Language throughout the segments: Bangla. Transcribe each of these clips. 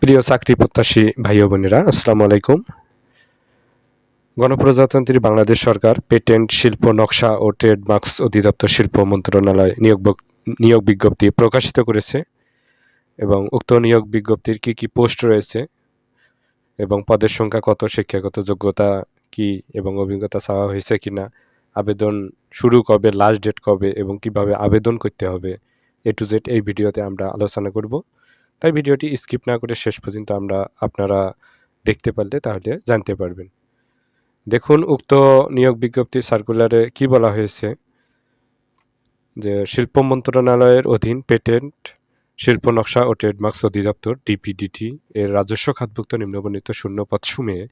প্রিয় চাকরি প্রত্যাশী ভাই ও বোনেরা, আসসালামু আলাইকুম। গণপ্রজাতন্ত্রী বাংলাদেশ সরকার পেটেন্ট, শিল্প নকশা ও ট্রেডমার্কস অধিদপ্তর শিল্প মন্ত্রণালয় নিয়োগ বিজ্ঞপ্তি প্রকাশিত করেছে এবং উক্ত নিয়োগ বিজ্ঞপ্তির কি পোস্ট রয়েছে এবং পদের সংখ্যা কত, শিক্ষাগত যোগ্যতা কি এবং অভিজ্ঞতা চাওয়া হয়েছে কিনা, আবেদন শুরু কবে, লাস্ট ডেট কবে এবং কিভাবে আবেদন করতে হবে, A to Z এই ভিডিওতে আমরা আলোচনা করব। তাই ভিডিওটি স্কিপ না করে শেষ পর্যন্ত আপনারা দেখতে পারলে তাহলে জানতে পারবেন। দেখুন, উক্ত নিয়োগ বিজ্ঞপ্তির সার্কুলারে কি বলা হয়েছে যে শিল্প মন্ত্রণালয়ের অধীন পেটেন্ট, শিল্প নকশা ও ট্রেডমার্কস অধিদপ্তর ডিপিডিটি এর রাজস্ব খাতভুক্ত নিম্নবর্ণিত শূন্য পদসমূহে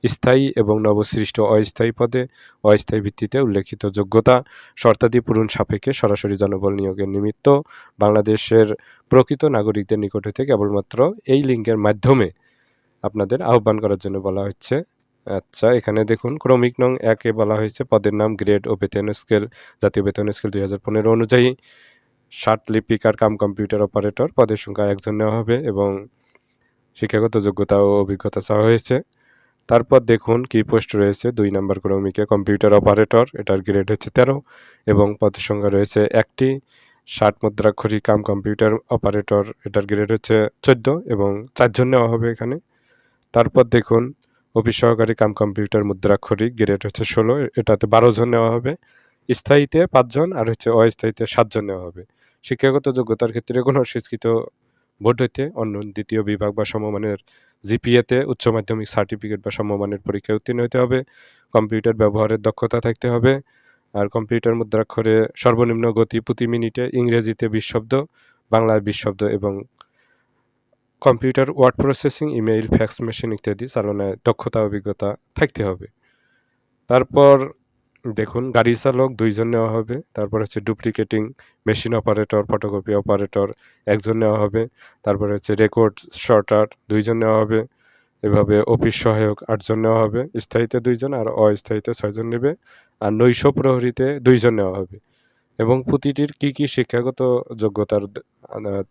স্থায়ী এবং নবসৃষ্ট অস্থায়ী পদে অস্থায়ী ভিত্তিতে উল্লেখিত যোগ্যতা শর্তাদি পূরণ সাপেক্ষে সরাসরি জনবল নিয়োগের নিমিত্ত বাংলাদেশের প্রকৃত নাগরিকদের নিকট হতে কেবলমাত্র এই লিঙ্কের মাধ্যমে আপনাদের আহ্বান করার জন্য বলা হচ্ছে। আচ্ছা, এখানে দেখুন ক্রমিক নং 1-এ বলা হয়েছে পদের নাম, গ্রেড ও বেতন স্কেল জাতীয় বেতন স্কেল 2015 অনুযায়ী 60 লিপিকার কাম কম্পিউটার অপারেটর, পদের সংখ্যা 1 জন নেওয়া হবে এবং শিক্ষাগত যোগ্যতা ও অভিজ্ঞতা চাওয়া হয়েছে। তারপর দেখুন কি পোস্ট রয়েছে 2 নম্বর ক্রমিকে কম্পিউটার অপারেটর, এটার গ্রেড হচ্ছে 13 এবং পদের সংখ্যা রয়েছে 1টি। 60 মুদ্রাক্ষরী কাম কম্পিউটার অপারেটর, এটার গ্রেড হচ্ছে 14 এবং 4 জন নেওয়া হবে এখানে। তারপর দেখুন অফিস সহকারী কাম কম্পিউটার মুদ্রাক্ষরিক, গ্রেড হচ্ছে 16, এটাতে 12 জন নেওয়া হবে। স্থায়ীতে 5 জন আর হচ্ছে অস্থায়ীতে 7 জন নেওয়া হবে। শিক্ষাগত যোগ্যতার ক্ষেত্রে কোনো স্বীকৃত বোর্ড হইতে অন্য দ্বিতীয় বিভাগ বা সমমানের জিপিএতে উচ্চ মাধ্যমিক সার্টিফিকেট বা সমমানের পরীক্ষায় উত্তীর্ণ হতে হবে। কম্পিউটার ব্যবহারের দক্ষতা থাকতে হবে। আর কম্পিউটার মুদ্রাক্ষরে সর্বনিম্ন গতি প্রতি মিনিটে ইংরেজিতে 20 শব্দ, বাংলায় 20 শব্দ এবং computer word processing, email, fax machine ইত্যাদি চালনায় দক্ষতা অভিজ্ঞতা থাকতে হবে। তারপর দেখুন গাড়ি চালক 2 জন নেওয়া হবে। তারপর হচ্ছে duplicating machine operator, photocopy operator 1 জন নেওয়া হবে। তারপরে হচ্ছে রেকর্ড শর্টার 2 জন নেওয়া হবে। এভাবে অফিস সহায়ক 8 জন নেওয়া হবে। স্থায়ীতে 2 জন আর অস্থায়ীতে 6 জন নেবে। আর নৈশ প্রহরীতে 2 জন নেওয়া হবে। এবং প্রতিটির কি শিক্ষাগত যোগ্যতার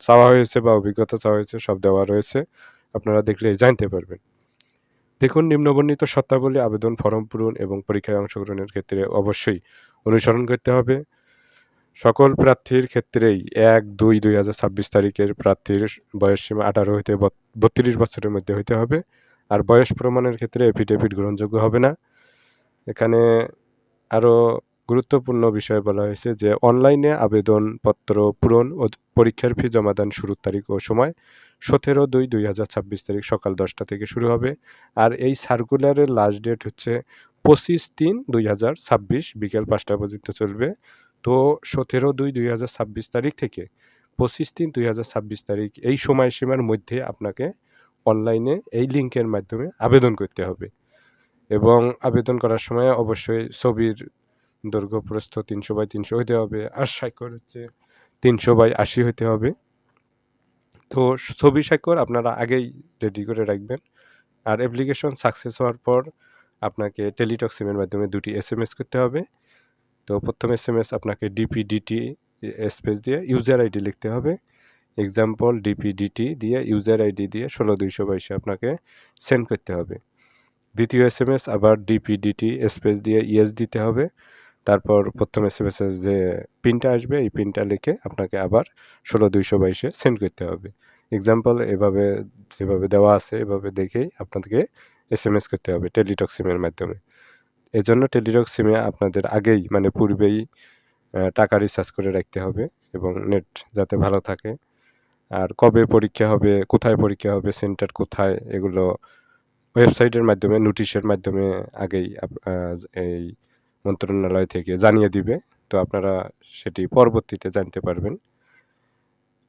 চাওয়া হয়েছে বা অভিজ্ঞতা চাওয়া হয়েছে সব দেওয়া রয়েছে, আপনারা দেখলেই জানতে পারবেন। দেখুন নিম্নবর্ণিত শর্তাবলী আবেদন ফরম পূরণ এবং পরীক্ষায় অংশগ্রহণের ক্ষেত্রে অবশ্যই অনুসরণ করতে হবে। সকল প্রার্থীর ক্ষেত্রেই 1-2-2026 তারিখের প্রার্থীর বয়সসীমা 18 হতে 32 বছরের মধ্যে হতে হবে। আর বয়স প্রমাণের ক্ষেত্রে এফিডেভিট গ্রহণযোগ্য হবে না। এখানে আরও গুরুত্বপূর্ণ বিষয় বলা হয়েছে যে অনলাইনে আবেদনপত্র পূরণ ও পরীক্ষার ফি জমাদান শুরুর তারিখ ও সময় 17-2-2026 তারিখ সকাল 10টা থেকে শুরু হবে। আর এই সার্কুলারের লাস্ট ডেট হচ্ছে 25-3-2026 বিকেল 5টা পর্যন্ত চলবে। তো 17-2-2026 তারিখ থেকে 25-3-2026 তারিখ এই সময়সীমার মধ্যে আপনাকে অনলাইনে এই লিঙ্কের মাধ্যমে আবেদন করতে হবে এবং আবেদন করার সময় অবশ্যই ছবির দৈর্ঘ্য প্রস্থ 300x300 হতে হবে আর স্বাক্ষর হচ্ছে 300x80 হতে হবে। তো ছবি স্বাক্ষর আপনারা আগেই রেডি করে রাখবেন। আর অ্যাপ্লিকেশন সাকসেস হওয়ার পর আপনাকে টেলিটক সিমের মাধ্যমে 2টি SMS করতে হবে। তো প্রথম SMS আপনাকে ডিপিডিটি স্পেস দিয়ে ইউজার আইডি লিখতে হবে। এক্সাম্পল ডিপিডিটি দিয়ে ইউজার আইডি দিয়ে 16222 আপনাকে সেন্ড করতে হবে। দ্বিতীয় SMS আবার ডিপিডিটি স্পেস দিয়ে ইয়েস দিতে হবে। তারপর প্রথম SMS-এর যে পিনটা আসবে এই পিনটা লিখে আপনাকে আবার 16222-এ সেন্ড করতে হবে। এক্সাম্পল যেভাবে দেওয়া আছে এভাবে দেখেই আপনাদেরকে SMS করতে হবে টেলিটক সিমের মাধ্যমে। এজন্য টেলিটক সিমে আপনাদের আগেই মানে পূর্বেই টাকা রিচার্জ করে রাখতে হবে এবং নেট যাতে ভালো থাকে। আর কবে পরীক্ষা হবে, কোথায় পরীক্ষা হবে, সেন্টার কোথায়, এগুলো ওয়েবসাইটের মাধ্যমে নোটিশের মাধ্যমে আগেই এই মন্ত্রণালয় থেকে জানিয়ে দিবে। তো আপনারা সেটি পরবর্তীতে জানতে পারবেন।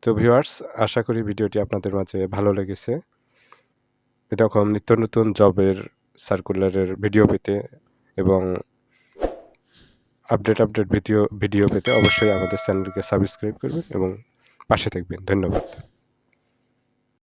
তো ভিউয়ার্স, আশা করি ভিডিওটি আপনাদের মাঝে ভালো লেগেছে। এরকম নিত্য নতুন জবের সার্কুলারের ভিডিও পেতে এবং আপডেট ভিডিও পেতে অবশ্যই আমাদের চ্যানেলকে সাবস্ক্রাইব করবেন এবং পাশে থাকবেন। ধন্যবাদ।